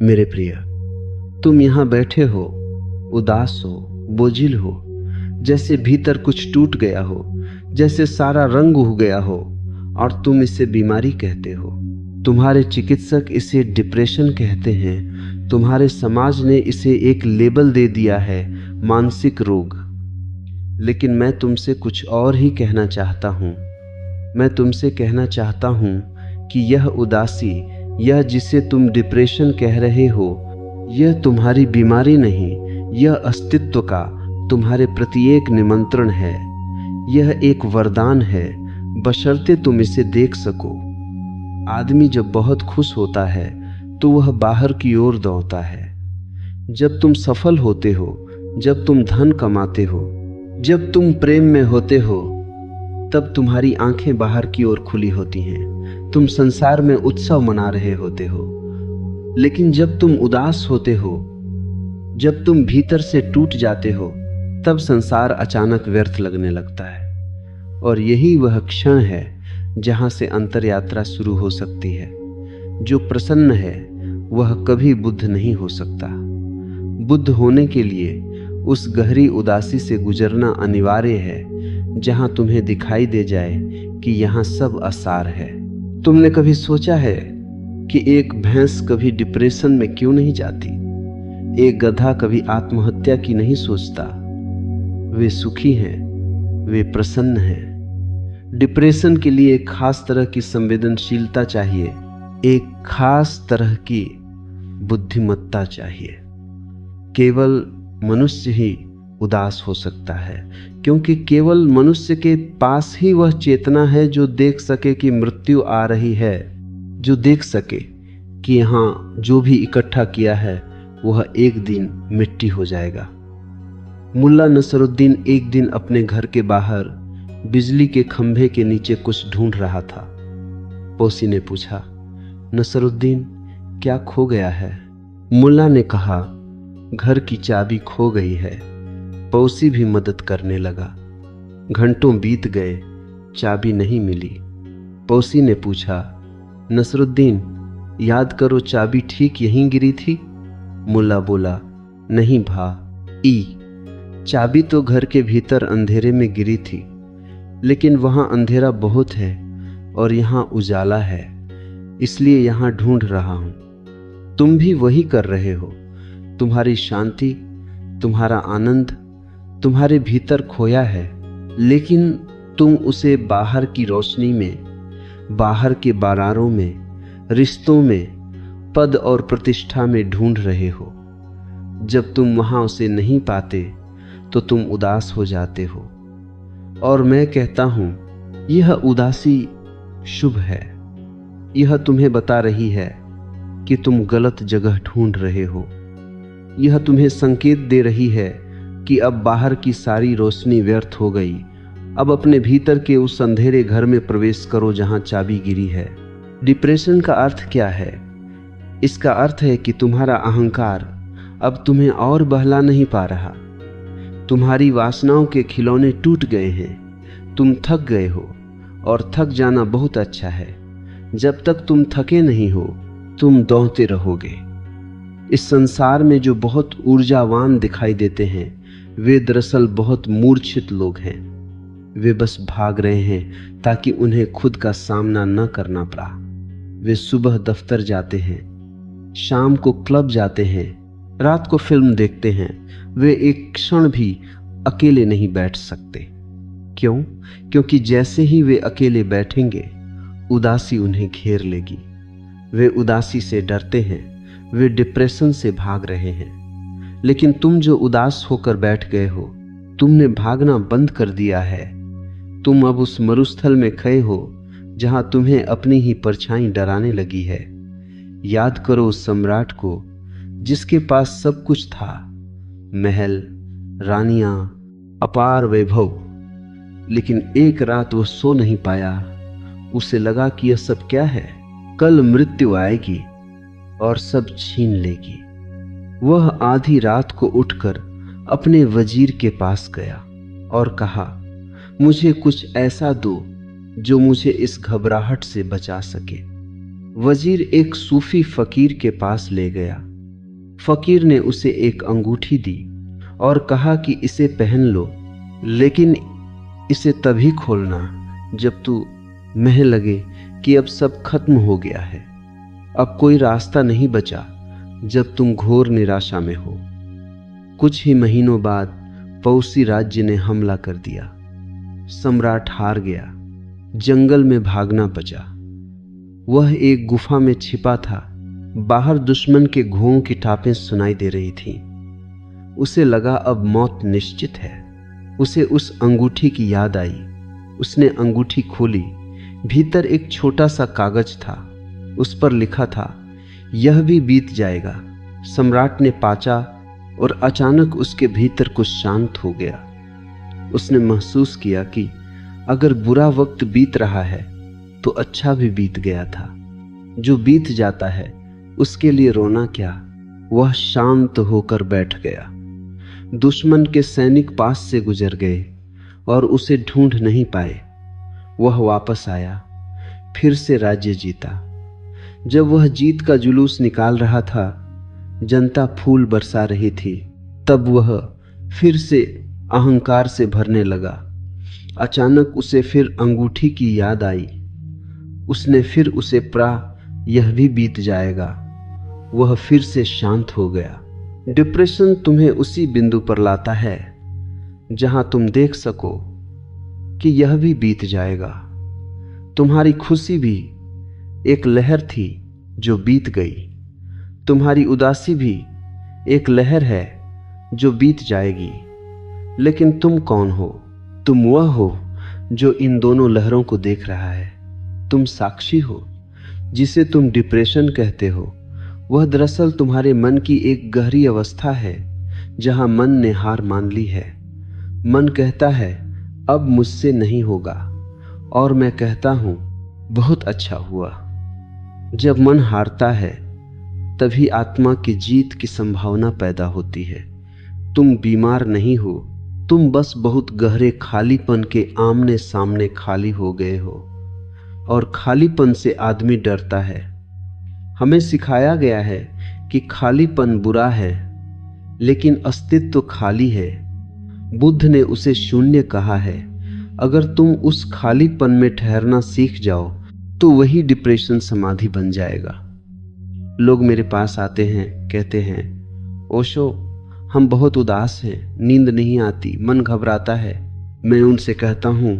मेरे प्रिय, तुम यहाँ बैठे हो, उदास हो, बोझिल हो, जैसे भीतर कुछ टूट गया हो, जैसे सारा रंग उड़ गया हो, और तुम इसे बीमारी कहते हो। तुम्हारे चिकित्सक इसे डिप्रेशन कहते हैं। तुम्हारे समाज ने इसे एक लेबल दे दिया है, मानसिक रोग। लेकिन मैं तुमसे कुछ और ही कहना चाहता हूँ। मैं तुमसे कहना चाहता हूँ कि यह उदासी, यह जिसे तुम डिप्रेशन कह रहे हो, यह तुम्हारी बीमारी नहीं, यह अस्तित्व का तुम्हारे प्रति एक निमंत्रण है। यह एक वरदान है, बशर्ते तुम इसे देख सको। आदमी जब बहुत खुश होता है तो वह बाहर की ओर दौड़ता है। जब तुम सफल होते हो, जब तुम धन कमाते हो, जब तुम प्रेम में होते हो, तब तुम्हारी आंखें बाहर की ओर खुली होती हैं। तुम संसार में उत्सव मना रहे होते हो। लेकिन जब तुम उदास होते हो, जब तुम भीतर से टूट जाते हो, तब संसार अचानक व्यर्थ लगने लगता है। और यही वह क्षण है जहां से अंतर यात्रा शुरू हो सकती है। जो प्रसन्न है वह कभी बुद्ध नहीं हो सकता। बुद्ध होने के लिए उस गहरी उदासी से गुजरना अनिवार्य है जहां तुम्हें दिखाई दे जाए कि यहां सब असार है। तुमने कभी सोचा है कि एक भैंस कभी डिप्रेशन में क्यों नहीं जाती? एक गधा कभी आत्महत्या की नहीं सोचता। वे सुखी हैं, वे प्रसन्न हैं। डिप्रेशन के लिए एक खास तरह की संवेदनशीलता चाहिए, एक खास तरह की बुद्धिमत्ता चाहिए। केवल मनुष्य ही उदास हो सकता है, क्योंकि केवल मनुष्य के पास ही वह चेतना है जो देख सके कि मृत्यु आ रही है, जो देख सके कि यहाँ जो भी इकट्ठा किया है वह एक दिन मिट्टी हो जाएगा। मुल्ला नसरुद्दीन एक दिन अपने घर के बाहर बिजली के खंभे के नीचे कुछ ढूंढ रहा था। पड़ोसी ने पूछा, नसरुद्दीन, क्या खो गया है? मुल्ला ने कहा, घर की चाबी खो गई है। पड़ोसी भी मदद करने लगा। घंटों बीत गए, चाबी नहीं मिली। पड़ोसी ने पूछा, नसरुद्दीन, याद करो, चाबी ठीक यहीं गिरी थी? मुल्ला बोला, नहीं भा, चाबी तो घर के भीतर अंधेरे में गिरी थी, लेकिन वहां अंधेरा बहुत है और यहां उजाला है, इसलिए यहां ढूंढ रहा हूं। तुम भी वही कर रहे हो। तुम्हारी शांति, तुम्हारा आनंद तुम्हारे भीतर खोया है, लेकिन तुम उसे बाहर की रोशनी में, बाहर के बारारों में, रिश्तों में, पद और प्रतिष्ठा में ढूंढ रहे हो। जब तुम वहां उसे नहीं पाते तो तुम उदास हो जाते हो। और मैं कहता हूं, यह उदासी शुभ है। यह तुम्हें बता रही है कि तुम गलत जगह ढूंढ रहे हो। यह तुम्हें संकेत दे रही है कि अब बाहर की सारी रोशनी व्यर्थ हो गई। अब अपने भीतर के उस अंधेरे घर में प्रवेश करो जहां चाबी गिरी है। डिप्रेशन का अर्थ क्या है? इसका अर्थ है कि तुम्हारा अहंकार अब तुम्हें और बहला नहीं पा रहा। तुम्हारी वासनाओं के खिलौने टूट गए हैं। तुम थक गए हो, और थक जाना बहुत अच्छा है। जब तक तुम थके नहीं हो, तुम दौड़ते रहोगे। इस संसार में जो बहुत ऊर्जावान दिखाई देते हैं, वे दरअसल बहुत मूर्छित लोग हैं। वे बस भाग रहे हैं ताकि उन्हें खुद का सामना न करना पड़ा। वे सुबह दफ्तर जाते हैं, शाम को क्लब जाते हैं, रात को फिल्म देखते हैं। वे एक क्षण भी अकेले नहीं बैठ सकते। क्यों? क्योंकि जैसे ही वे अकेले बैठेंगे, उदासी उन्हें घेर लेगी। वे उदासी से डरते हैं, वे डिप्रेशन से भाग रहे हैं। लेकिन तुम जो उदास होकर बैठ गए हो, तुमने भागना बंद कर दिया है। तुम अब उस मरुस्थल में खड़े हो जहां तुम्हें अपनी ही परछाई डराने लगी है। याद करो उस सम्राट को जिसके पास सब कुछ था, महल, रानियां, अपार वैभव, लेकिन एक रात वह सो नहीं पाया। उसे लगा कि यह सब क्या है, कल मृत्यु आएगी और सब छीन लेगी। वह आधी रात को उठकर अपने वजीर के पास गया और कहा, मुझे कुछ ऐसा दो जो मुझे इस घबराहट से बचा सके। वजीर एक सूफी फकीर के पास ले गया। फकीर ने उसे एक अंगूठी दी और कहा कि इसे पहन लो, लेकिन इसे तभी खोलना जब तुम्हें लगे कि अब सब खत्म हो गया है, अब कोई रास्ता नहीं बचा, जब तुम घोर निराशा में हो। कुछ ही महीनों बाद पड़ोसी राज्य ने हमला कर दिया। सम्राट हार गया। जंगल में भागना बचा। वह एक गुफा में छिपा था। बाहर दुश्मन के घों की टापें सुनाई दे रही थीं। उसे लगा अब मौत निश्चित है। उसे उस अंगूठी की याद आई। उसने अंगूठी खोली। भीतर एक छोटा सा कागज था। उस पर लिखा था, यह भी बीत जाएगा। सम्राट ने पाचा और अचानक उसके भीतर कुछ शांत हो गया। उसने महसूस किया कि अगर बुरा वक्त बीत रहा है तो अच्छा भी बीत गया था। जो बीत जाता है उसके लिए रोना क्या। वह शांत होकर बैठ गया। दुश्मन के सैनिक पास से गुजर गए और उसे ढूंढ नहीं पाए। वह वापस आया, फिर से राज्य जीता। जब वह जीत का जुलूस निकाल रहा था, जनता फूल बरसा रही थी, तब वह फिर से अहंकार से भरने लगा। अचानक उसे फिर अंगूठी की याद आई। उसने फिर उसे पढ़ा, यह भी बीत जाएगा। वह फिर से शांत हो गया। डिप्रेशन तुम्हें उसी बिंदु पर लाता है जहां तुम देख सको कि यह भी बीत जाएगा। तुम्हारी खुशी भी एक लहर थी जो बीत गई। तुम्हारी उदासी भी एक लहर है जो बीत जाएगी। लेकिन तुम कौन हो? तुम वह हो जो इन दोनों लहरों को देख रहा है। तुम साक्षी हो। जिसे तुम डिप्रेशन कहते हो, वह दरअसल तुम्हारे मन की एक गहरी अवस्था है जहां मन ने हार मान ली है। मन कहता है अब मुझसे नहीं होगा, और मैं कहता हूं बहुत अच्छा हुआ। जब मन हारता है तभी आत्मा की जीत की संभावना पैदा होती है। तुम बीमार नहीं हो, तुम बस बहुत गहरे खालीपन के आमने सामने खाली हो गए हो, और खालीपन से आदमी डरता है। हमें सिखाया गया है कि खालीपन बुरा है, लेकिन अस्तित्व खाली है। बुद्ध ने उसे शून्य कहा है। अगर तुम उस खालीपन में ठहरना सीख जाओ तो वही डिप्रेशन समाधि बन जाएगा। लोग मेरे पास आते हैं, कहते हैं, ओशो हम बहुत उदास हैं, नींद नहीं आती, मन घबराता है। मैं उनसे कहता हूं,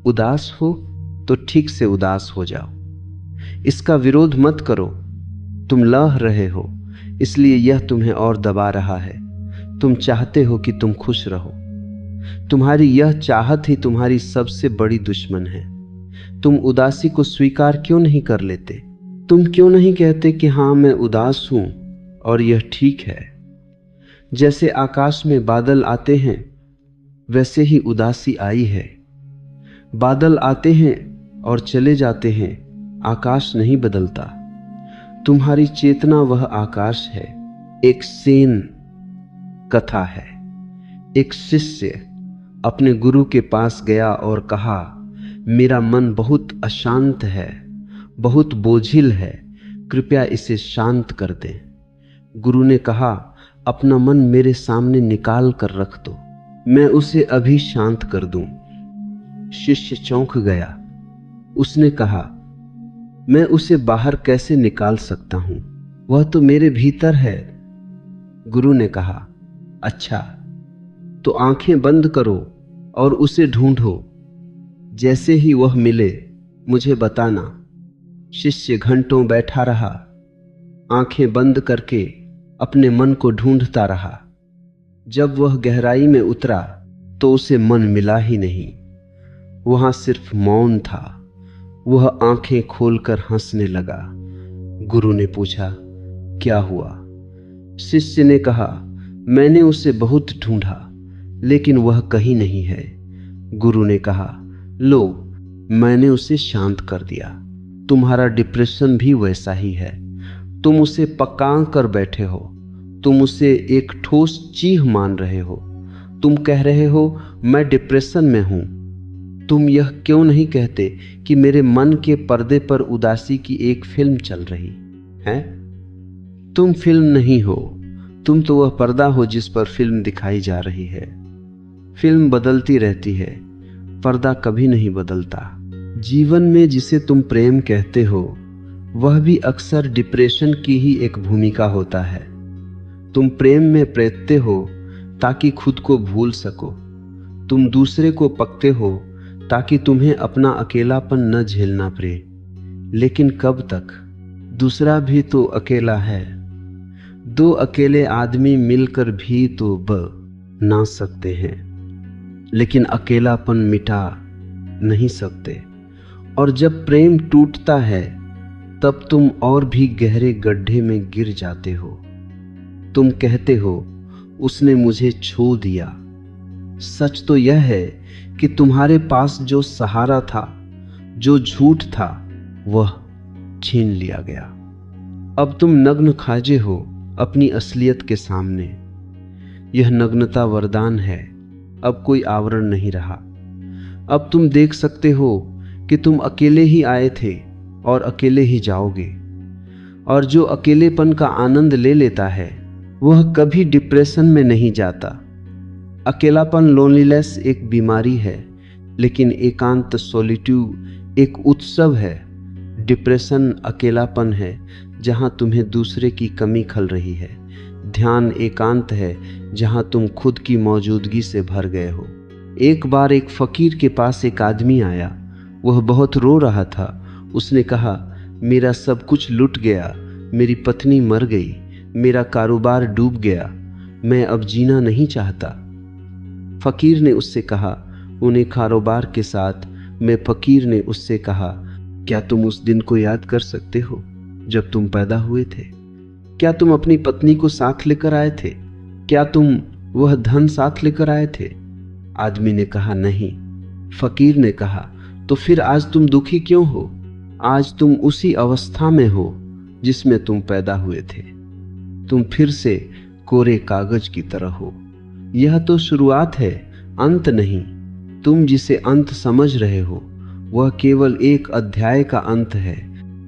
उदास हो तो ठीक से उदास हो जाओ। इसका विरोध मत करो। तुम लह रहे हो, इसलिए यह तुम्हें और दबा रहा है। तुम चाहते हो कि तुम खुश रहो। तुम्हारी यह चाहत ही तुम्हारी सबसे बड़ी दुश्मन है। तुम उदासी को स्वीकार क्यों नहीं कर लेते? तुम क्यों नहीं कहते कि हाँ मैं उदास हूं और यह ठीक है? जैसे आकाश में बादल आते हैं वैसे ही उदासी आई है। बादल आते हैं और चले जाते हैं, आकाश नहीं बदलता। तुम्हारी चेतना वह आकाश है। एक सेन कथा है। एक शिष्य अपने गुरु के पास गया और कहा, मेरा मन बहुत अशांत है, बहुत बोझिल है, कृपया इसे शांत कर दें। गुरु ने कहा, अपना मन मेरे सामने निकाल कर रख दो, मैं उसे अभी शांत कर दूं। शिष्य चौंक गया। उसने कहा, मैं उसे बाहर कैसे निकाल सकता हूं? वह तो मेरे भीतर है। गुरु ने कहा, अच्छा तो आंखें बंद करो और उसे ढूंढो। जैसे ही वह मिले मुझे बताना। शिष्य घंटों बैठा रहा, आंखें बंद करके अपने मन को ढूंढता रहा। जब वह गहराई में उतरा तो उसे मन मिला ही नहीं। वहां सिर्फ मौन था। वह आंखें खोलकर हंसने लगा। गुरु ने पूछा, क्या हुआ? शिष्य ने कहा, मैंने उसे बहुत ढूंढा लेकिन वह कहीं नहीं है। गुरु ने कहा, लो मैंने उसे शांत कर दिया। तुम्हारा डिप्रेशन भी वैसा ही है। तुम उसे पका कर बैठे हो। तुम उसे एक ठोस चीज मान रहे हो। तुम कह रहे हो मैं डिप्रेशन में हूं। तुम यह क्यों नहीं कहते कि मेरे मन के पर्दे पर उदासी की एक फिल्म चल रही है? तुम फिल्म नहीं हो, तुम तो वह पर्दा हो जिस पर फिल्म दिखाई जा रही है। फिल्म बदलती रहती है, पर्दा कभी नहीं बदलता। जीवन में जिसे तुम प्रेम कहते हो वह भी अक्सर डिप्रेशन की ही एक भूमिका होता है। तुम प्रेम में प्रयत्न हो ताकि खुद को भूल सको। तुम दूसरे को पकते हो ताकि तुम्हें अपना अकेलापन न झेलना पड़े। लेकिन कब तक? दूसरा भी तो अकेला है। दो अकेले आदमी मिलकर भी तो ना सकते हैं, लेकिन अकेलापन मिटा नहीं सकते। और जब प्रेम टूटता है तब तुम और भी गहरे गड्ढे में गिर जाते हो। तुम कहते हो उसने मुझे छू दिया। सच तो यह है कि तुम्हारे पास जो सहारा था, जो झूठ था, वह छीन लिया गया। अब तुम नग्न खाजे हो अपनी असलियत के सामने। यह नग्नता वरदान है, अब कोई आवरण नहीं रहा। अब तुम देख सकते हो कि तुम अकेले ही आए थे और अकेले ही जाओगे। और जो अकेलेपन का आनंद ले लेता है वह कभी डिप्रेशन में नहीं जाता। अकेलापन, लोनलीनेस एक बीमारी है, लेकिन एकांत, सॉलिट्यूड एक उत्सव है। डिप्रेशन अकेलापन है जहां तुम्हें दूसरे की कमी खल रही है। ध्यान एकांत है जहां तुम खुद की मौजूदगी से भर गए हो। एक बार एक फकीर के पास एक आदमी आया। वह बहुत रो रहा था। उसने कहा, मेरा सब कुछ लुट गया, मेरी पत्नी मर गई, मेरा कारोबार डूब गया, मैं अब जीना नहीं चाहता। फकीर ने उससे कहा, उन्हें कारोबार के साथ में फकीर ने उससे कहा, क्या तुम उस दिन को याद कर सकते हो जब तुम पैदा हुए थे? क्या तुम अपनी पत्नी को साथ लेकर आए थे? क्या तुम वह धन साथ लेकर आए थे? आदमी ने कहा, नहीं। फकीर ने कहा, तो फिर आज तुम दुखी क्यों हो? आज तुम उसी अवस्था में हो जिसमें तुम पैदा हुए थे। तुम फिर से कोरे कागज की तरह हो। यह तो शुरुआत है, अंत नहीं। तुम जिसे अंत समझ रहे हो वह केवल एक अध्याय का अंत है,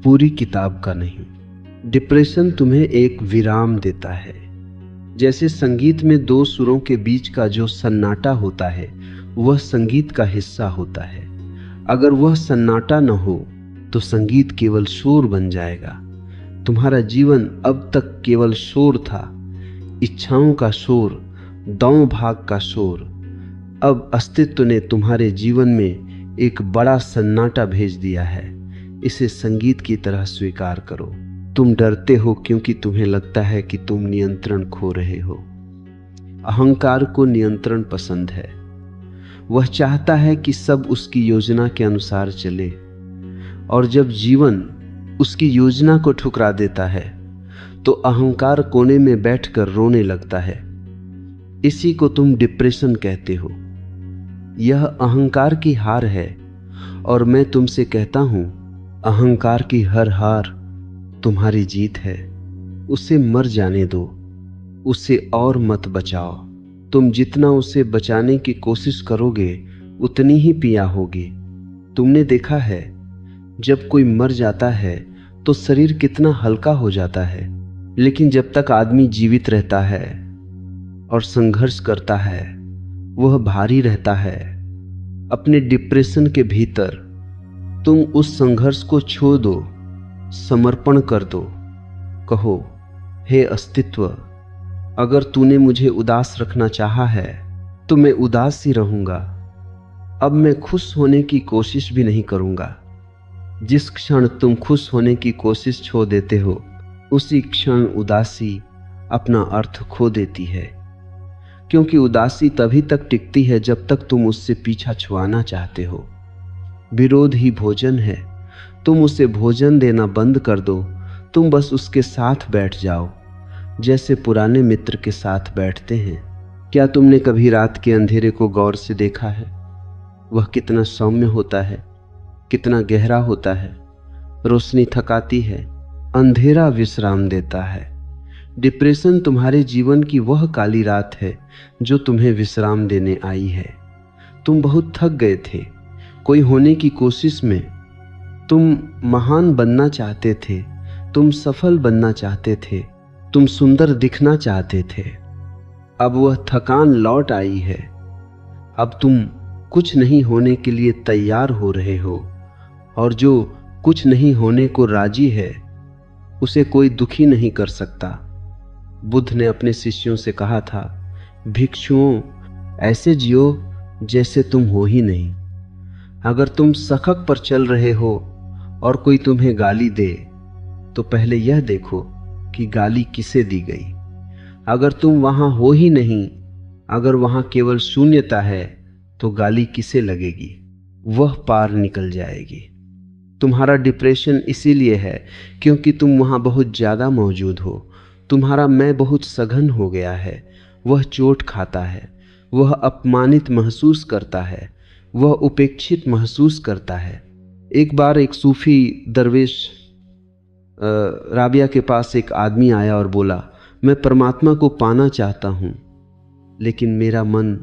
पूरी किताब का नहीं। डिप्रेशन तुम्हें एक विराम देता है। जैसे संगीत में दो सुरों के बीच का जो सन्नाटा होता है वह संगीत का हिस्सा होता है। अगर वह सन्नाटा न हो तो संगीत केवल शोर बन जाएगा। तुम्हारा जीवन अब तक केवल शोर था, इच्छाओं का शोर, दौड़ भाग का शोर। अब अस्तित्व ने तुम्हारे जीवन में एक बड़ा सन्नाटा भेज दिया है। इसे संगीत की तरह स्वीकार करो। तुम डरते हो क्योंकि तुम्हें लगता है कि तुम नियंत्रण खो रहे हो। अहंकार को नियंत्रण पसंद है। वह चाहता है कि सब उसकी योजना के अनुसार चले, और जब जीवन उसकी योजना को ठुकरा देता है तो अहंकार कोने में बैठकर रोने लगता है। इसी को तुम डिप्रेशन कहते हो। यह अहंकार की हार है, और मैं तुमसे कहता हूं, अहंकार की हर हार तुम्हारी जीत है। उसे मर जाने दो, उसे और मत बचाओ। तुम जितना उसे बचाने की कोशिश करोगे उतनी ही पीड़ा होगी। तुमने देखा है, जब कोई मर जाता है तो शरीर कितना हल्का हो जाता है, लेकिन जब तक आदमी जीवित रहता है और संघर्ष करता है वह भारी रहता है। अपने डिप्रेशन के भीतर तुम उस संघर्ष को छोड़ दो, समर्पण कर दो। कहो, हे अस्तित्व, अगर तूने मुझे उदास रखना चाहा है तो मैं उदास ही रहूंगा। अब मैं खुश होने की कोशिश भी नहीं करूंगा। जिस क्षण तुम खुश होने की कोशिश छोड़ देते हो उसी क्षण उदासी अपना अर्थ खो देती है, क्योंकि उदासी तभी तक टिकती है जब तक तुम उससे पीछा छुड़ाना चाहते हो। विरोध ही भोजन है। तुम उसे भोजन देना बंद कर दो। तुम बस उसके साथ बैठ जाओ, जैसे पुराने मित्र के साथ बैठते हैं। क्या तुमने कभी रात के अंधेरे को गौर से देखा है? वह कितना सौम्य होता है, कितना गहरा होता है। रोशनी थकाती है, अंधेरा विश्राम देता है। डिप्रेशन तुम्हारे जीवन की वह काली रात है जो तुम्हें विश्राम देने आई है। तुम बहुत थक गए थे, कोई होने की कोशिश में। तुम महान बनना चाहते थे, तुम सफल बनना चाहते थे, तुम सुंदर दिखना चाहते थे। अब वह थकान लौट आई है। अब तुम कुछ नहीं होने के लिए तैयार हो रहे हो, और जो कुछ नहीं होने को राजी है उसे कोई दुखी नहीं कर सकता। बुद्ध ने अपने शिष्यों से कहा था, भिक्षुओं, ऐसे जियो जैसे तुम हो ही नहीं। अगर तुम सखक पर चल रहे हो और कोई तुम्हें गाली दे तो पहले यह देखो कि गाली किसे दी गई। अगर तुम वहां हो ही नहीं, अगर वहां केवल शून्यता है, तो गाली किसे लगेगी? वह पार निकल जाएगी। तुम्हारा डिप्रेशन इसीलिए है क्योंकि तुम वहां बहुत ज्यादा मौजूद हो। तुम्हारा मैं बहुत सघन हो गया है। वह चोट खाता है, वह अपमानित महसूस करता है, वह उपेक्षित महसूस करता है। एक बार एक सूफी दरवेश राबिया के पास एक आदमी आया और बोला, मैं परमात्मा को पाना चाहता हूं, लेकिन मेरा मन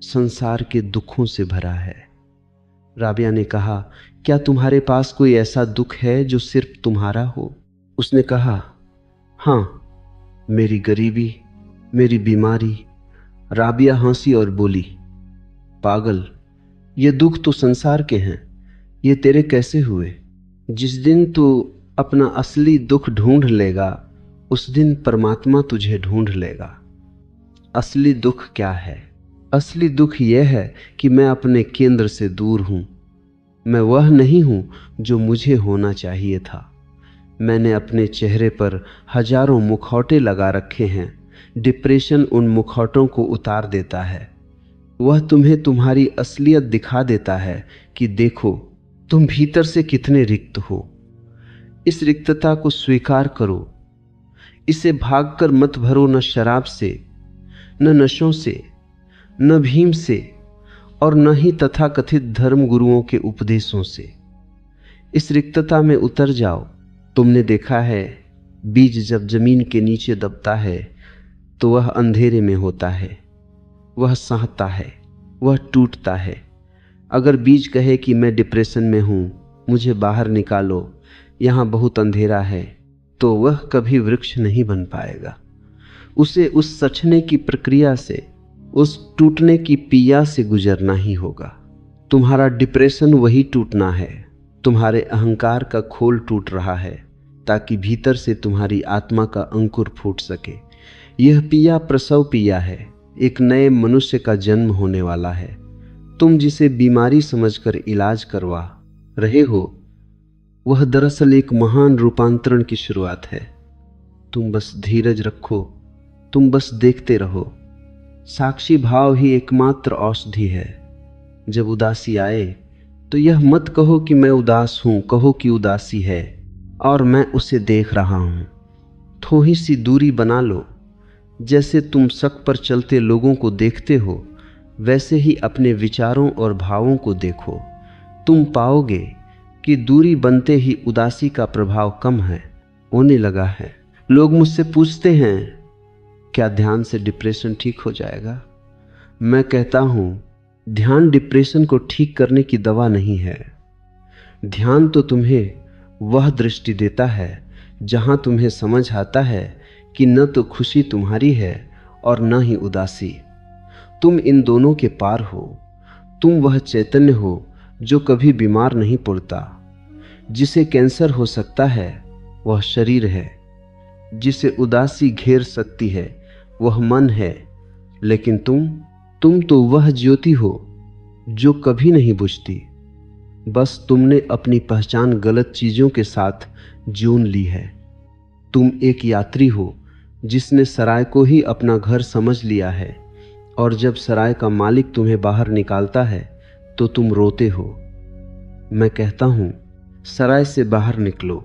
संसार के दुखों से भरा है। राबिया ने कहा, क्या तुम्हारे पास कोई ऐसा दुख है जो सिर्फ तुम्हारा हो? उसने कहा, हाँ, मेरी गरीबी, मेरी बीमारी। राबिया हंसी और बोली, पागल, ये दुख तो संसार के हैं, ये तेरे कैसे हुए? जिस दिन तू अपना असली दुख ढूंढ लेगा उस दिन परमात्मा तुझे ढूंढ लेगा। असली दुख क्या है? असली दुख यह है कि मैं अपने केंद्र से दूर हूं। मैं वह नहीं हूं जो मुझे होना चाहिए था। मैंने अपने चेहरे पर हजारों मुखौटे लगा रखे हैं। डिप्रेशन उन मुखौटों को उतार देता है। वह तुम्हें तुम्हारी असलियत दिखा देता है कि देखो तुम भीतर से कितने रिक्त हो। इस रिक्तता को स्वीकार करो। इसे भागकर मत भरो, न शराब से, न नशों से, न भीम से, और न ही तथाकथित धर्म गुरुओं के उपदेशों से। इस रिक्तता में उतर जाओ। तुमने देखा है, बीज जब जमीन के नीचे दबता है तो वह अंधेरे में होता है, वह सहता है, वह टूटता है। अगर बीज कहे कि मैं डिप्रेशन में हूं, मुझे बाहर निकालो, यहां बहुत अंधेरा है, तो वह कभी वृक्ष नहीं बन पाएगा। उसे उस सचने की प्रक्रिया से, उस टूटने की पिया से गुजरना ही होगा। तुम्हारा डिप्रेशन वही टूटना है। तुम्हारे अहंकार का खोल टूट रहा है ताकि भीतर से तुम्हारी आत्मा का अंकुर फूट सके। यह पिया प्रसव पिया है। एक नए मनुष्य का जन्म होने वाला है। तुम जिसे बीमारी समझकर इलाज करवा रहे हो, वह दरअसल एक महान रूपांतरण की शुरुआत है। तुम बस धीरज रखो, तुम बस देखते रहो। साक्षी भाव ही एकमात्र औषधि है। जब उदासी आए तो यह मत कहो कि मैं उदास हूं, कहो कि उदासी है और मैं उसे देख रहा हूं। थोड़ी सी दूरी बना लो। जैसे तुम सड़क पर चलते लोगों को देखते हो, वैसे ही अपने विचारों और भावों को देखो। तुम पाओगे कि दूरी बनते ही उदासी का प्रभाव कम होने लगा है। लोग मुझसे पूछते हैं, क्या ध्यान से डिप्रेशन ठीक हो जाएगा? मैं कहता हूं, ध्यान डिप्रेशन को ठीक करने की दवा नहीं है। ध्यान तो तुम्हें वह दृष्टि देता है जहां तुम्हें समझ आता है कि न तो खुशी तुम्हारी है और न ही उदासी। तुम इन दोनों के पार हो। तुम वह चैतन्य हो जो कभी बीमार नहीं पड़ता। जिसे कैंसर हो सकता है वह शरीर है, जिसे उदासी घेर सकती है वह मन है, लेकिन तुम तो वह ज्योति हो जो कभी नहीं बुझती। बस तुमने अपनी पहचान गलत चीजों के साथ जून ली है। तुम एक यात्री हो जिसने सराय को ही अपना घर समझ लिया है, और जब सराय का मालिक तुम्हें बाहर निकालता है तो तुम रोते हो। मैं कहता हूं, सराय से बाहर निकलो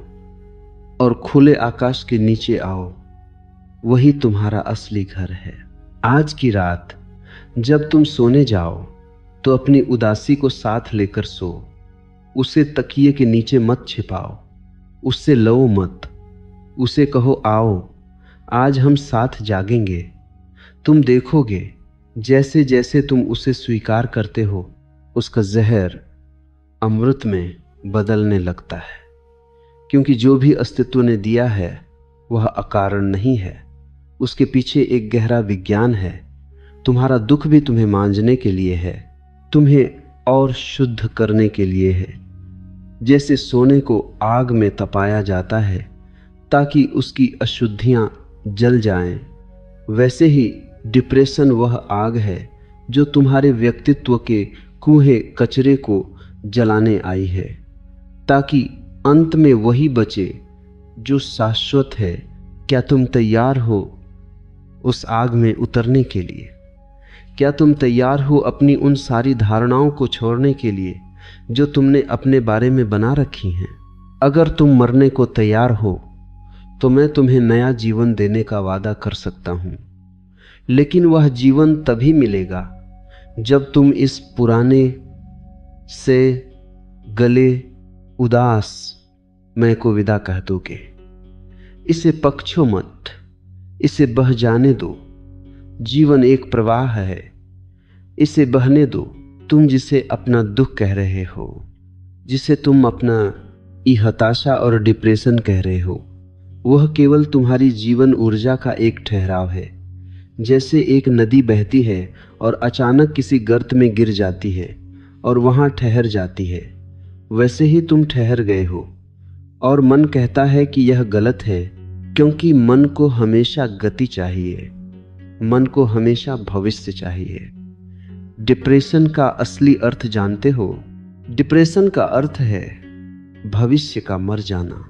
और खुले आकाश के नीचे आओ। वही तुम्हारा असली घर है। आज की रात जब तुम सोने जाओ तो अपनी उदासी को साथ लेकर सो। उसे तकिए के नीचे मत छिपाओ, उससे लो मत। उसे कहो, आओ आज हम साथ जागेंगे। तुम देखोगे जैसे जैसे तुम उसे स्वीकार करते हो, उसका जहर अमृत में बदलने लगता है, क्योंकि जो भी अस्तित्व ने दिया है वह अकारण नहीं है, उसके पीछे एक गहरा विज्ञान है। तुम्हारा दुख भी तुम्हें मांझने के लिए है, तुम्हें और शुद्ध करने के लिए है। जैसे सोने को आग में तपाया जाता है ताकि उसकी अशुद्धियां जल जाएं, वैसे ही डिप्रेशन वह आग है जो तुम्हारे व्यक्तित्व के कूहे कचरे को जलाने आई है, ताकि अंत में वही बचे जो शाश्वत है। क्या तुम तैयार हो उस आग में उतरने के लिए? क्या तुम तैयार हो अपनी उन सारी धारणाओं को छोड़ने के लिए जो तुमने अपने बारे में बना रखी हैं? अगर तुम मरने को तैयार हो तो मैं तुम्हें नया जीवन देने का वादा कर सकता हूं, लेकिन वह जीवन तभी मिलेगा जब तुम इस पुराने से गले उदास मैं को विदा कह दोगे। इसे पक्षो मत, इसे बह जाने दो। जीवन एक प्रवाह है, इसे बहने दो। तुम जिसे अपना दुख कह रहे हो, जिसे तुम अपना हताशा और डिप्रेशन कह रहे हो, वह केवल तुम्हारी जीवन ऊर्जा का एक ठहराव है। जैसे एक नदी बहती है और अचानक किसी गर्त में गिर जाती है और वहां ठहर जाती है, वैसे ही तुम ठहर गए हो। और मन कहता है कि यह गलत है, क्योंकि मन को हमेशा गति चाहिए, मन को हमेशा भविष्य चाहिए। डिप्रेशन का असली अर्थ जानते हो? डिप्रेशन का अर्थ है भविष्य का मर जाना।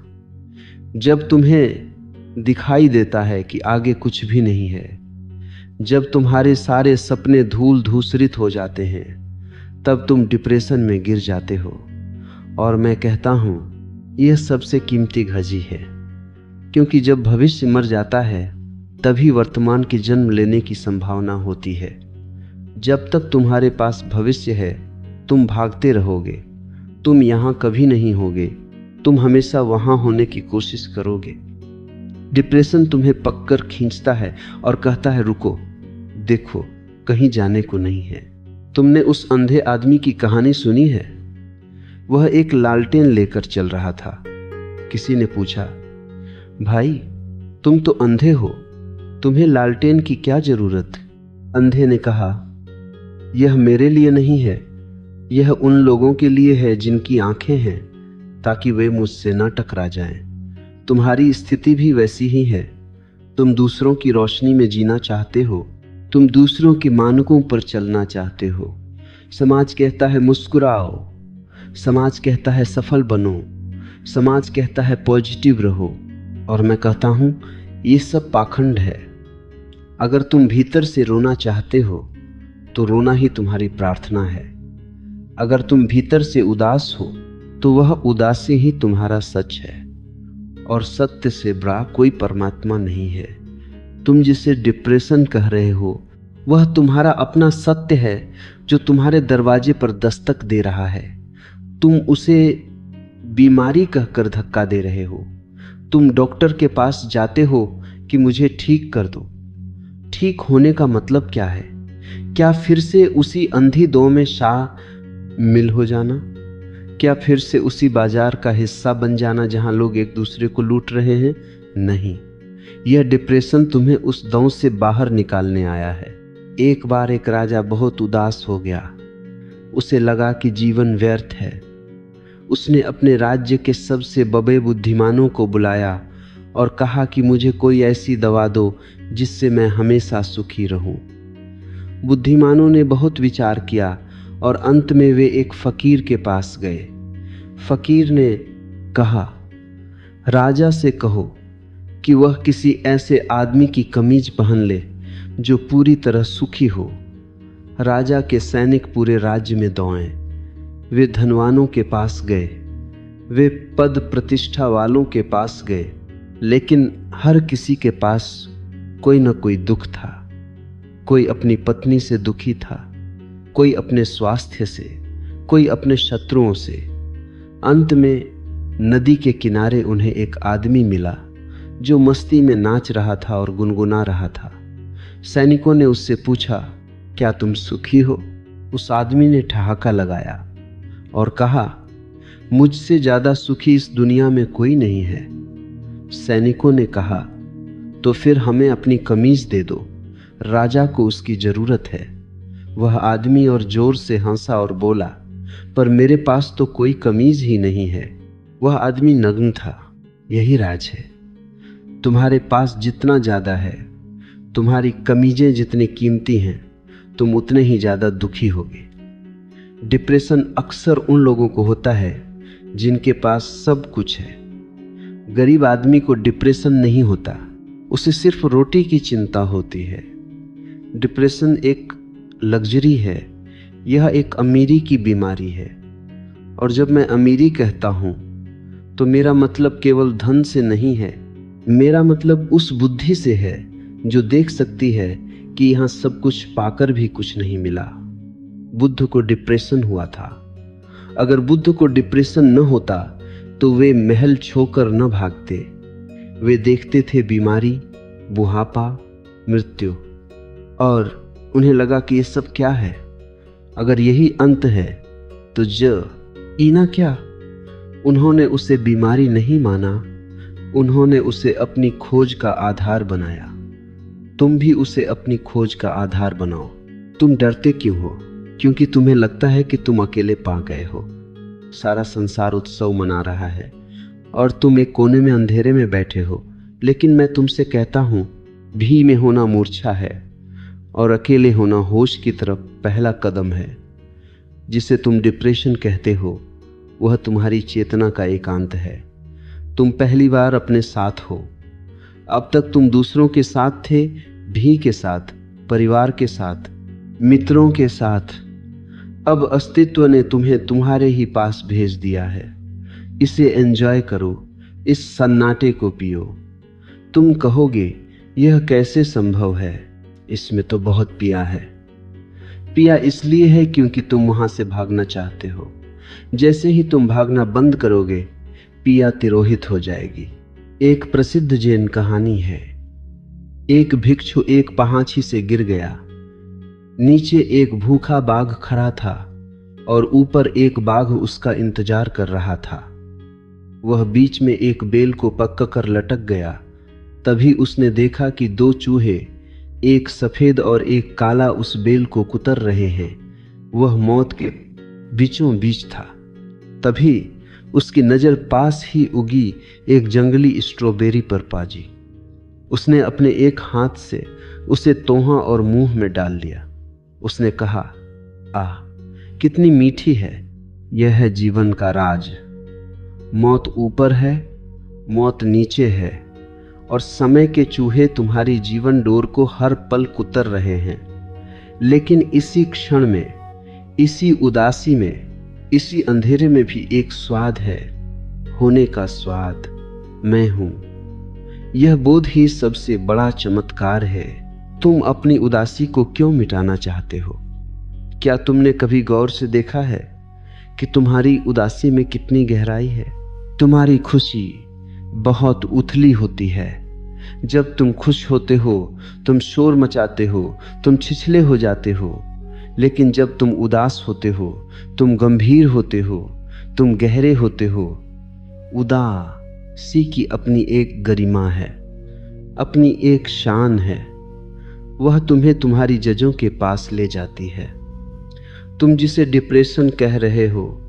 जब तुम्हें दिखाई देता है कि आगे कुछ भी नहीं है, जब तुम्हारे सारे सपने धूल धूसरित हो जाते हैं, तब तुम डिप्रेशन में गिर जाते हो। और मैं कहता हूं यह सबसे कीमती घजी है, क्योंकि जब भविष्य मर जाता है तभी वर्तमान की जन्म लेने की संभावना होती है। जब तक तुम्हारे पास भविष्य है तुम भागते रहोगे, तुम यहां कभी नहीं होगे, तुम हमेशा वहां होने की कोशिश करोगे। डिप्रेशन तुम्हें पककर खींचता है और कहता है रुको, देखो कहीं जाने को नहीं है। तुमने उस अंधे आदमी की कहानी सुनी है? वह एक लालटेन लेकर चल रहा था। किसी ने पूछा, भाई तुम तो अंधे हो, तुम्हें लालटेन की क्या जरूरत? अंधे ने कहा, यह मेरे लिए नहीं है, यह उन लोगों के लिए है जिनकी आंखें हैं, ताकि वे मुझसे न टकरा जाएं। तुम्हारी स्थिति भी वैसी ही है। तुम दूसरों की रोशनी में जीना चाहते हो, तुम दूसरों के मानकों पर चलना चाहते हो। समाज कहता है मुस्कुराओ, समाज कहता है सफल बनो, समाज कहता है पॉजिटिव रहो, और मैं कहता हूं ये सब पाखंड है। अगर तुम भीतर से रोना चाहते हो तो रोना ही तुम्हारी प्रार्थना है। अगर तुम भीतर से उदास हो तो वह उदासी ही तुम्हारा सच है, और सत्य से बड़ा कोई परमात्मा नहीं है। तुम जिसे डिप्रेशन कह रहे हो वह तुम्हारा अपना सत्य है जो तुम्हारे दरवाजे पर दस्तक दे रहा है। तुम उसे बीमारी कहकर धक्का दे रहे हो। तुम डॉक्टर के पास जाते हो कि मुझे ठीक कर दो। ठीक होने का मतलब क्या है? क्या फिर से उसी अंधी दो में शामिल हो जाना? क्या फिर से उसी बाजार का हिस्सा बन जाना जहां लोग एक दूसरे को लूट रहे हैं? नहीं, यह डिप्रेशन तुम्हें उस दौर से बाहर निकालने आया है। एक बार एक राजा बहुत उदास हो गया। उसे लगा कि जीवन व्यर्थ है। उसने अपने राज्य के सबसे बड़े बुद्धिमानों को बुलाया और कहा कि मुझे कोई ऐसी दवा दो जिससे मैं हमेशा सुखी रहूं। बुद्धिमानों ने बहुत विचार किया और अंत में वे एक फकीर के पास गए। फकीर ने कहा, राजा से कहो कि वह किसी ऐसे आदमी की कमीज पहन ले जो पूरी तरह सुखी हो। राजा के सैनिक पूरे राज्य में दौड़े। वे धनवानों के पास गए, वे पद प्रतिष्ठा वालों के पास गए, लेकिन हर किसी के पास कोई न कोई दुख था। कोई अपनी पत्नी से दुखी था, कोई अपने स्वास्थ्य से, कोई अपने शत्रुओं से। अंत में नदी के किनारे उन्हें एक आदमी मिला जो मस्ती में नाच रहा था और गुनगुना रहा था। सैनिकों ने उससे पूछा, क्या तुम सुखी हो? उस आदमी ने ठहाका लगाया और कहा, मुझसे ज्यादा सुखी इस दुनिया में कोई नहीं है। सैनिकों ने कहा, तो फिर हमें अपनी कमीज दे दो, राजा को उसकी जरूरत है। वह आदमी और जोर से हंसा और बोला, पर मेरे पास तो कोई कमीज ही नहीं है। वह आदमी नग्न था। यही राज है। तुम्हारे पास जितना ज्यादा है, तुम्हारी कमीजें जितनी कीमती हैं, तुम उतने ही ज्यादा दुखी होगे। डिप्रेशन अक्सर उन लोगों को होता है जिनके पास सब कुछ है। गरीब आदमी को डिप्रेशन नहीं होता, उसे सिर्फ रोटी की चिंता होती है। डिप्रेशन एक लग्जरी है, यह एक अमीरी की बीमारी है। और जब मैं अमीरी कहता हूं तो मेरा मतलब केवल धन से नहीं है, मेरा मतलब उस बुद्धि से है जो देख सकती है कि यहां सब कुछ पाकर भी कुछ नहीं मिला। बुद्ध को डिप्रेशन हुआ था। अगर बुद्ध को डिप्रेशन न होता तो वे महल छोड़कर न भागते। वे देखते थे बीमारी, बुढ़ापा, मृत्यु, और उन्हें लगा कि ये सब क्या है। अगर यही अंत है तो ईना क्या। उन्होंने उसे बीमारी नहीं माना, उन्होंने उसे अपनी खोज का आधार बनाया। तुम भी उसे अपनी खोज का आधार बनाओ। तुम डरते क्यों हो? क्योंकि तुम्हें लगता है कि तुम अकेले पा गए हो। सारा संसार उत्सव मना रहा है और तुम एक कोने में अंधेरे में बैठे हो। लेकिन मैं तुमसे कहता हूं, भी में होना मूर्छा है और अकेले होना होश की तरफ पहला कदम है। जिसे तुम डिप्रेशन कहते हो, वह तुम्हारी चेतना का एकांत है। तुम पहली बार अपने साथ हो। अब तक तुम दूसरों के साथ थे, भी के साथ, परिवार के साथ, मित्रों के साथ। अब अस्तित्व ने तुम्हें तुम्हारे ही पास भेज दिया है। इसे एंजॉय करो, इस सन्नाटे को पियो। तुम कहोगे, यह कैसे संभव है? इसमें तो बहुत पिया है। पिया इसलिए है क्योंकि तुम वहां से भागना चाहते हो। जैसे ही तुम भागना बंद करोगे, पिया तिरोहित हो जाएगी। एक प्रसिद्ध जैन कहानी है। एक भिक्षु एक पहाड़ी से गिर गया। नीचे एक भूखा बाघ खड़ा था और ऊपर एक बाघ उसका इंतजार कर रहा था। वह बीच में एक बेल को पककर लटक गया। तभी उसने देखा कि दो चूहे, एक सफेद और एक काला, उस बेल को कुतर रहे हैं। वह मौत के बीचों बीच था। तभी उसकी नजर पास ही उगी एक जंगली स्ट्रॉबेरी पर पाजी। उसने अपने एक हाथ से उसे तोहा और मुंह में डाल लिया। उसने कहा, आह, कितनी मीठी है। यह है जीवन का राज। मौत ऊपर है, मौत नीचे है, और समय के चूहे तुम्हारी जीवन डोर को हर पल कुतर रहे हैं। लेकिन इसी क्षण में, इसी उदासी में, इसी अंधेरे में भी एक स्वाद है, होने का स्वाद। मैं हूं। यह बोध ही सबसे बड़ा चमत्कार है। तुम अपनी उदासी को क्यों मिटाना चाहते हो? क्या तुमने कभी गौर से देखा है कि तुम्हारी उदासी में कितनी गहराई है? तुम्हारी खुशी बहुत उथली होती है। जब तुम खुश होते हो, तुम शोर मचाते हो, तुम छिछले हो जाते हो। लेकिन जब तुम उदास होते हो, तुम गंभीर होते हो, तुम गहरे होते हो। उदासी की अपनी एक गरिमा है, अपनी एक शान है। वह तुम्हें तुम्हारी जजों के पास ले जाती है। तुम जिसे डिप्रेशन कह रहे हो,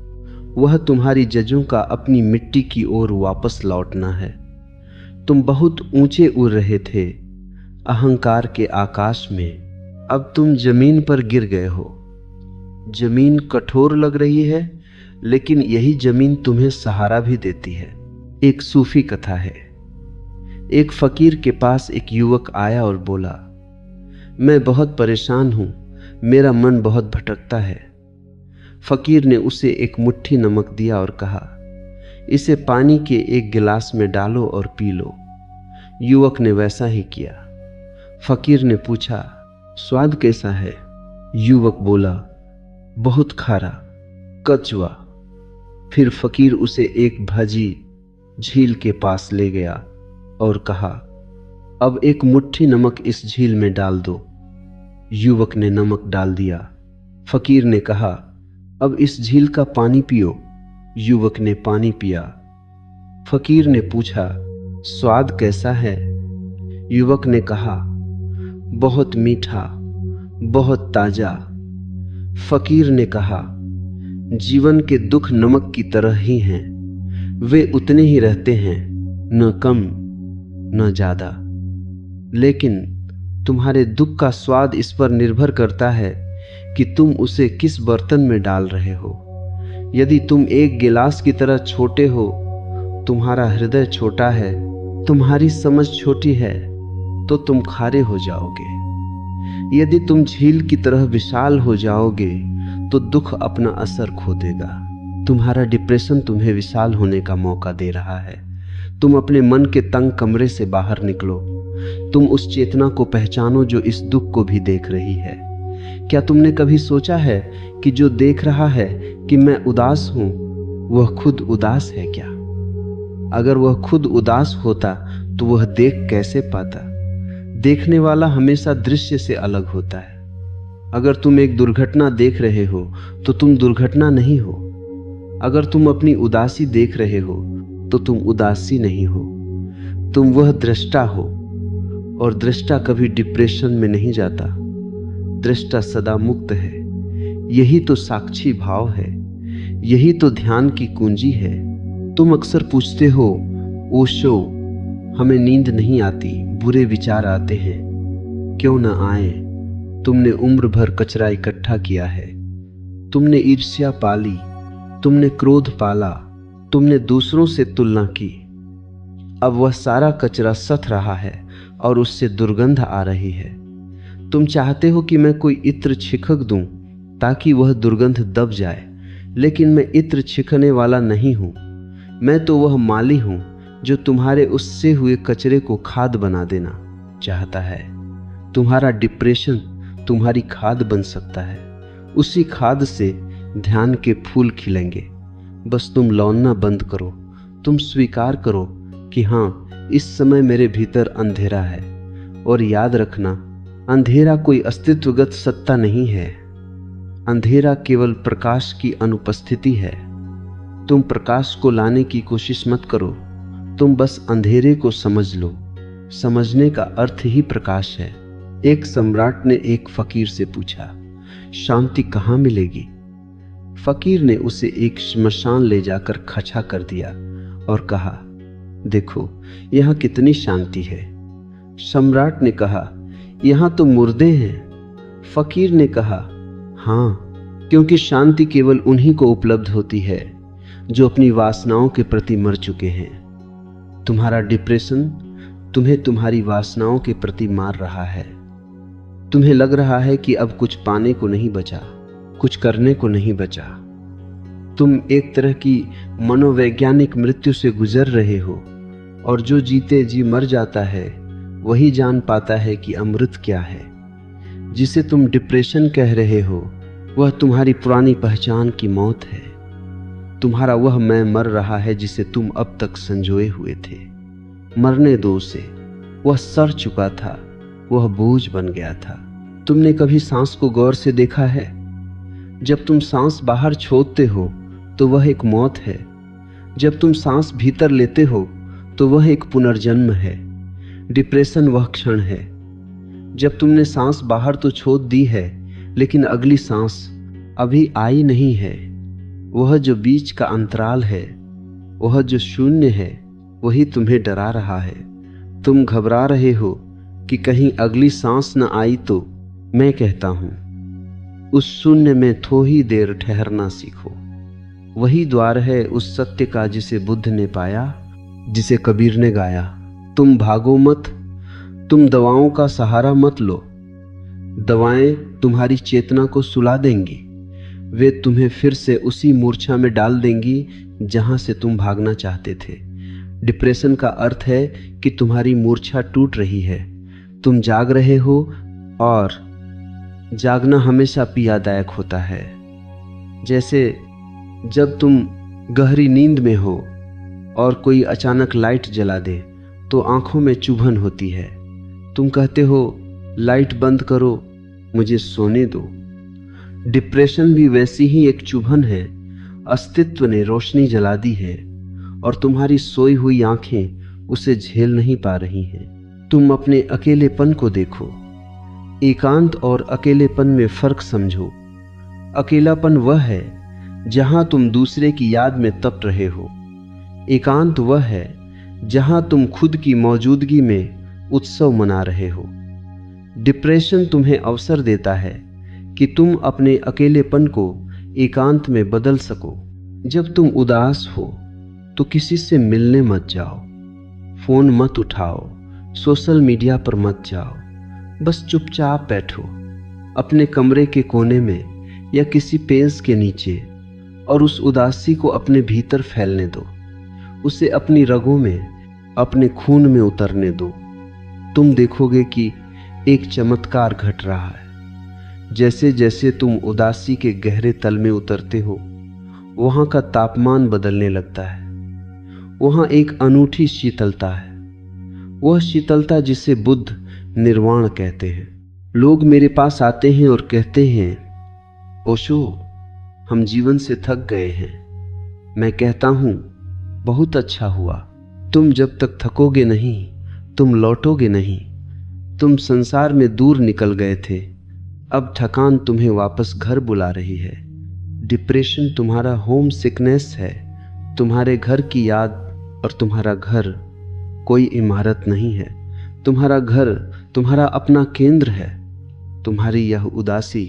वह तुम्हारी जजों का अपनी मिट्टी की ओर वापस लौटना है। तुम बहुत ऊंचे उड़ रहे थे अहंकार के आकाश में। अब तुम जमीन पर गिर गए हो। जमीन कठोर लग रही है, लेकिन यही जमीन तुम्हें सहारा भी देती है। एक सूफी कथा है। एक फकीर के पास एक युवक आया और बोला, मैं बहुत परेशान हूं, मेरा मन बहुत भटकता है। फकीर ने उसे एक मुट्ठी नमक दिया और कहा, इसे पानी के एक गिलास में डालो और पी लो। युवक ने वैसा ही किया। फकीर ने पूछा, स्वाद कैसा है? युवक बोला, बहुत खारा, कचवा। फिर फकीर उसे एक भाजी झील के पास ले गया और कहा, अब एक मुट्ठी नमक इस झील में डाल दो। युवक ने नमक डाल दिया। फकीर ने कहा, अब इस झील का पानी पियो। युवक ने पानी पिया। फकीर ने पूछा, स्वाद कैसा है? युवक ने कहा, बहुत मीठा, बहुत ताजा। फकीर ने कहा, जीवन के दुख नमक की तरह ही हैं, वे उतने ही रहते हैं, न कम न ज्यादा। लेकिन तुम्हारे दुख का स्वाद इस पर निर्भर करता है कि तुम उसे किस बर्तन में डाल रहे हो। यदि तुम एक गिलास की तरह छोटे हो, तुम्हारा हृदय छोटा है, तुम्हारी समझ छोटी है, तो तुम खारे हो जाओगे। यदि तुम झील की तरह विशाल हो जाओगे तो दुख अपना असर खो देगा। तुम्हारा डिप्रेशन तुम्हें विशाल होने का मौका दे रहा है। तुम अपने मन के तंग कमरे से बाहर निकलो। तुम उस चेतना को पहचानो जो इस दुख को भी देख रही है। क्या तुमने कभी सोचा है कि जो देख रहा है कि मैं उदास हूं, वह खुद उदास है क्या? अगर वह खुद उदास होता तो वह देख कैसे पाता? देखने वाला हमेशा दृश्य से अलग होता है। अगर तुम एक दुर्घटना देख रहे हो तो तुम दुर्घटना नहीं हो। अगर तुम अपनी उदासी देख रहे हो तो तुम उदासी नहीं हो। तुम वह दृष्टा हो, और दृष्टा कभी डिप्रेशन में नहीं जाता। दृष्टा सदा मुक्त है। यही तो साक्षी भाव है, यही तो ध्यान की कुंजी है। तुम अक्सर पूछते हो, ओशो, हमें नींद नहीं आती, बुरे विचार आते हैं। क्यों न आए? तुमने उम्र भर कचरा इकट्ठा किया है। तुमने ईर्ष्या पाली, तुमने क्रोध पाला, तुमने दूसरों से तुलना की। अब वह सारा कचरा सथ रहा है और उससे दुर्गंध आ रही है। तुम चाहते हो कि मैं कोई इत्र छिड़क दूं ताकि वह दुर्गंध दब जाए, लेकिन मैं इत्र छिड़कने वाला नहीं हूं। मैं तो वह माली हूं जो तुम्हारे उससे हुए कचरे को खाद बना देना चाहता है। तुम्हारा डिप्रेशन तुम्हारी खाद बन सकता है। उसी खाद से ध्यान के फूल खिलेंगे। बस तुम लौटना बंद करो। तुम स्वीकार करो कि हाँ, इस समय मेरे भीतर अंधेरा है। और याद रखना, अंधेरा कोई अस्तित्वगत सत्ता नहीं है। अंधेरा केवल प्रकाश की अनुपस्थिति है। तुम प्रकाश को लाने की कोशिश मत करो। तुम बस अंधेरे को समझ लो। समझने का अर्थ ही प्रकाश है। एक सम्राट ने एक फकीर से पूछा, शांति कहाँ मिलेगी? फकीर ने उसे एक श्मशान ले जाकर खचा कर दिया और कहा, देखो यहाँ कितनी शांति है। सम्राट ने कहा, यहाँ तो मुर्दे हैं। फकीर ने कहा, हाँ, क्योंकि शांति केवल उन्हीं को उपलब्ध होती है जो अपनी वासनाओं के प्रति मर चुके हैं। तुम्हारा डिप्रेशन तुम्हें तुम्हारी वासनाओं के प्रति मार रहा है। तुम्हें लग रहा है कि अब कुछ पाने को नहीं बचा, कुछ करने को नहीं बचा। तुम एक तरह की मनोवैज्ञानिक मृत्यु से गुजर रहे हो, और जो जीते जी मर जाता है वही जान पाता है कि अमृत क्या है। जिसे तुम डिप्रेशन कह रहे हो वह तुम्हारी पुरानी पहचान की मौत है। तुम्हारा वह मैं मर रहा है जिसे तुम अब तक संजोए हुए थे। मरने दो उसे। वह सड़ चुका था, वह बोझ बन गया था। तुमने कभी सांस को गौर से देखा है? जब तुम सांस बाहर छोड़ते हो तो वह एक मौत है। जब तुम सांस भीतर लेते हो तो वह एक पुनर्जन्म है। डिप्रेशन वह क्षण है जब तुमने सांस बाहर तो छोड़ दी है, लेकिन अगली सांस अभी आई नहीं है। वह जो बीच का अंतराल है, वह जो शून्य है, वही तुम्हें डरा रहा है। तुम घबरा रहे हो कि कहीं अगली सांस न आई तो। मैं कहता हूं, उस शून्य में थोड़ी देर ठहरना सीखो। वही द्वार है उस सत्य का जिसे बुद्ध ने पाया, जिसे कबीर ने गाया। तुम भागो मत, तुम दवाओं का सहारा मत लो। दवाएं तुम्हारी चेतना को सुला देंगी। वे तुम्हें फिर से उसी मूर्छा में डाल देंगी जहां से तुम भागना चाहते थे। डिप्रेशन का अर्थ है कि तुम्हारी मूर्छा टूट रही है। तुम जाग रहे हो, और जागना हमेशा पीड़ादायक होता है। जैसे जब तुम गहरी नींद में हो और कोई अचानक लाइट जला दे तो आंखों में चुभन होती है। तुम कहते हो, लाइट बंद करो, मुझे सोने दो। डिप्रेशन भी वैसी ही एक चुभन है, अस्तित्व ने रोशनी जला दी है और तुम्हारी सोई हुई आंखें उसे झेल नहीं पा रही हैं। तुम अपने अकेलेपन को देखो। एकांत और अकेलेपन में फर्क समझो। अकेलापन वह है जहां तुम दूसरे की याद में तप रहे हो। एकांत वह है जहां तुम खुद की मौजूदगी में उत्सव मना रहे हो। डिप्रेशन तुम्हें अवसर देता है कि तुम अपने अकेलेपन को एकांत में बदल सको। जब तुम उदास हो तो किसी से मिलने मत जाओ, फोन मत उठाओ, सोशल मीडिया पर मत जाओ। बस चुपचाप बैठो अपने कमरे के कोने में या किसी पेड़ के नीचे और उस उदासी को अपने भीतर फैलने दो। उसे अपनी रगों में, अपने खून में उतरने दो। तुम देखोगे कि एक चमत्कार घट रहा है। जैसे जैसे तुम उदासी के गहरे तल में उतरते हो, वहां का तापमान बदलने लगता है। वहां एक अनूठी शीतलता है, वह शीतलता जिसे बुद्ध निर्वाण कहते हैं। लोग मेरे पास आते हैं और कहते हैं, ओशो, हम जीवन से थक गए हैं। मैं कहता हूं, बहुत अच्छा हुआ। तुम जब तक थकोगे नहीं, तुम लौटोगे नहीं। तुम संसार में दूर निकल गए थे, अब थकान तुम्हें वापस घर बुला रही है। डिप्रेशन तुम्हारा होम सिकनेस है, तुम्हारे घर की याद। और तुम्हारा घर कोई इमारत नहीं है, तुम्हारा घर तुम्हारा अपना केंद्र है। तुम्हारी यह उदासी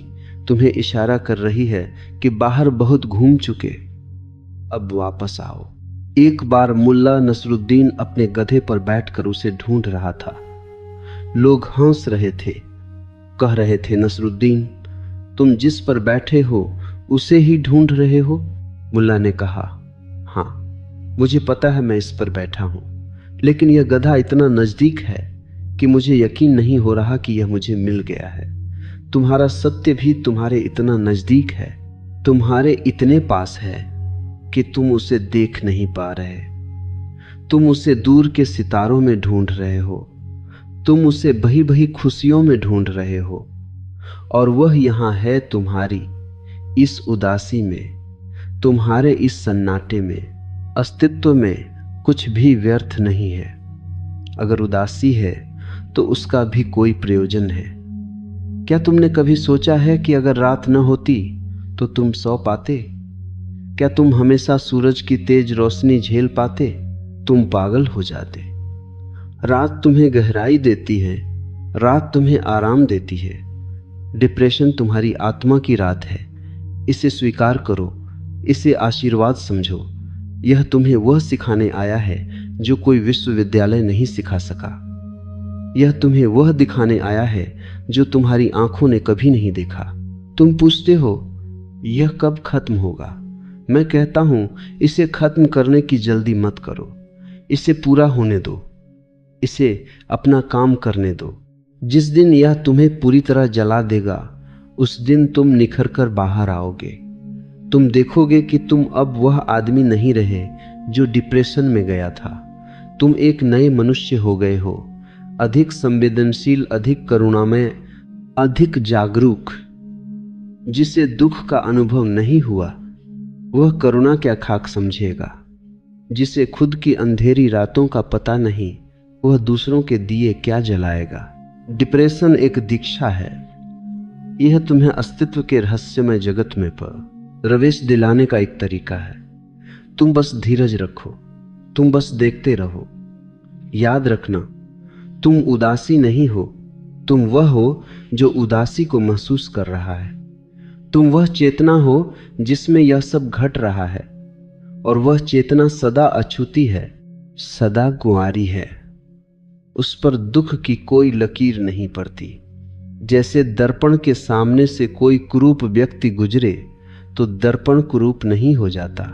तुम्हें इशारा कर रही है कि बाहर बहुत घूम चुके, अब वापस आओ। एक बार मुल्ला नसरुद्दीन अपने गधे पर बैठकर उसे ढूंढ रहा था। लोग हंस रहे थे, कह रहे थे, नसरुद्दीन, तुम जिस पर बैठे हो उसे ही ढूंढ रहे हो। मुल्ला ने कहा, हाँ, मुझे पता है मैं इस पर बैठा हूं, लेकिन यह गधा इतना नजदीक है कि मुझे यकीन नहीं हो रहा कि यह मुझे मिल गया है। तुम्हारा सत्य भी तुम्हारे इतना नजदीक है, तुम्हारे इतने पास है कि तुम उसे देख नहीं पा रहे। तुम उसे दूर के सितारों में ढूंढ रहे हो, तुम उसे बही बही खुशियों में ढूंढ रहे हो, और वह यहां है तुम्हारी इस उदासी में, तुम्हारे इस सन्नाटे में। अस्तित्व में कुछ भी व्यर्थ नहीं है। अगर उदासी है तो उसका भी कोई प्रयोजन है। क्या तुमने कभी सोचा है कि अगर रात न होती तो तुम सो पाते? क्या तुम हमेशा सूरज की तेज रोशनी झेल पाते? तुम पागल हो जाते। रात तुम्हें गहराई देती है, रात तुम्हें आराम देती है। डिप्रेशन तुम्हारी आत्मा की रात है। इसे स्वीकार करो, इसे आशीर्वाद समझो। यह तुम्हें वह सिखाने आया है जो कोई विश्वविद्यालय नहीं सिखा सका। यह तुम्हें वह दिखाने आया है जो तुम्हारी आंखों ने कभी नहीं देखा। तुम पूछते हो, यह कब खत्म होगा? मैं कहता हूं, इसे खत्म करने की जल्दी मत करो। इसे पूरा होने दो, इसे अपना काम करने दो। जिस दिन यह तुम्हें पूरी तरह जला देगा, उस दिन तुम निखर कर बाहर आओगे। तुम देखोगे कि तुम अब वह आदमी नहीं रहे जो डिप्रेशन में गया था। तुम एक नए मनुष्य हो गए हो, अधिक संवेदनशील, अधिक करुणामय, अधिक जागरूक। जिसे दुख का अनुभव नहीं हुआ, वह करुणा क्या खाक समझेगा। जिसे खुद की अंधेरी रातों का पता नहीं, वह दूसरों के दिए क्या जलाएगा। डिप्रेशन एक दीक्षा है। यह तुम्हें अस्तित्व के रहस्यमय जगत में प्रवेश दिलाने का एक तरीका है। तुम बस धीरज रखो, तुम बस देखते रहो। याद रखना, तुम उदासी नहीं हो, तुम वह हो जो उदासी को महसूस कर रहा है। तुम वह चेतना हो जिसमें यह सब घट रहा है, और वह चेतना सदा अछूती है, सदा कुंवारी है। उस पर दुख की कोई लकीर नहीं पड़ती। जैसे दर्पण के सामने से कोई कुरूप व्यक्ति गुजरे तो दर्पण कुरूप नहीं हो जाता।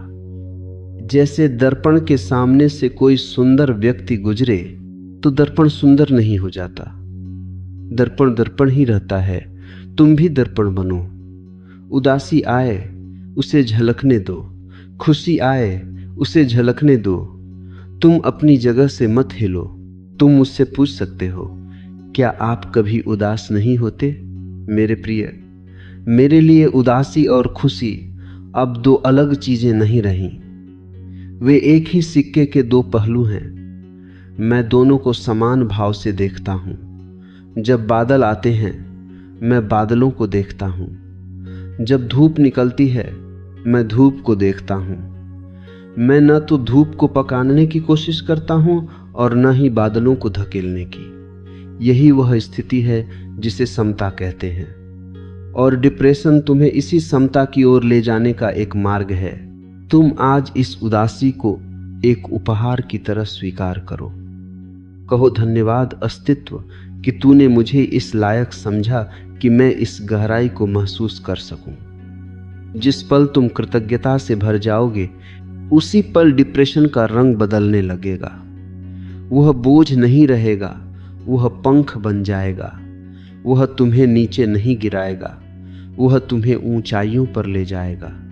जैसे दर्पण के सामने से कोई सुंदर व्यक्ति गुजरे तो दर्पण सुंदर नहीं हो जाता। दर्पण दर्पण ही रहता है। तुम भी दर्पण बनो। उदासी आए, उसे झलकने दो। खुशी आए, उसे झलकने दो। तुम अपनी जगह से मत हिलो। तुम मुझसे पूछ सकते हो, क्या आप कभी उदास नहीं होते? मेरे प्रिय, मेरे लिए उदासी और खुशी अब दो अलग चीजें नहीं रहीं, वे एक ही सिक्के के दो पहलू हैं। मैं दोनों को समान भाव से देखता हूं। जब बादल आते हैं मैं बादलों को देखता हूं। जब धूप निकलती है मैं धूप को देखता हूं। मैं न तो धूप को पकाने की कोशिश करता हूं और न ही बादलों को धकेलने की। यही वह स्थिति है जिसे समता कहते हैं, और डिप्रेशन तुम्हें इसी समता की ओर ले जाने का एक मार्ग है। तुम आज इस उदासी को एक उपहार की तरह स्वीकार करो। कहो, धन्यवाद अस्तित्व कि तूने मुझे इस लायक समझा कि मैं इस गहराई को महसूस कर सकूं। जिस पल तुम कृतज्ञता से भर जाओगे, उसी पल डिप्रेशन का रंग बदलने लगेगा। वह बोझ नहीं रहेगा, वह पंख बन जाएगा। वह तुम्हें नीचे नहीं गिराएगा, वह तुम्हें ऊंचाइयों पर ले जाएगा।